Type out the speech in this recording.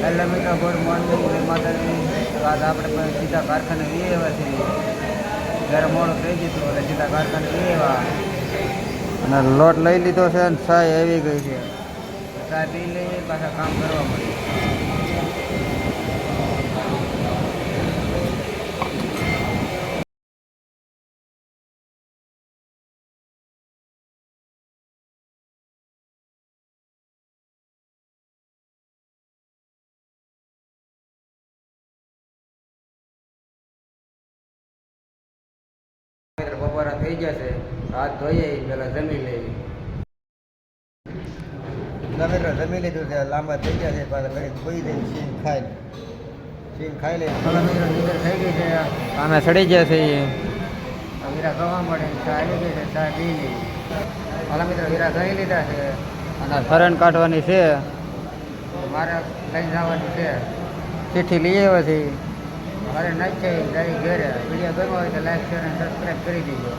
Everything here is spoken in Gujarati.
એટલે મિત્રો ગુડ મોર્નિંગ માતાજી. આજ આપણે સીધા કારખાને જઈએ એવા છીએ. જ્યારે મોડું થઈ ગયું હતું એટલે સીધા કારખાને જઈએ એવા અને લોટ લઈ લીધો છે અને ચાય આવી ગઈ છે. ચાય પી લઈએ પાછા કામ કરવા મળીએ. બપોરા થઈ જશે, હાથ ધોઈએ પેલા જમી લઈએ. મિત્રો જમી લીધું છે, લાંબા થઈ ગયા છે, પાછા ઘડી ખોઈ દઈએ સીન ખાઈ લઈએ. મિત્રો નીંદર થઈ ગઈ છે, આમે સડી ગયા છે. હીરા ખાવા મળે, ચા આવી ગઈ છે, ચા પી લઈએ. હાલા મિત્રો હીરા ખાઈ લીધા છે અને ફરણ કાઢવાની છે, મારે લઈને જવાની છે. ચિઠ્ઠી લઈ આવ્યા છે, મારે નથી જઈ ઘરે. વિડીયો ગમ્યો હોય તો લાઈક શેર અને સબસ્ક્રાઈબ કરી દીજો.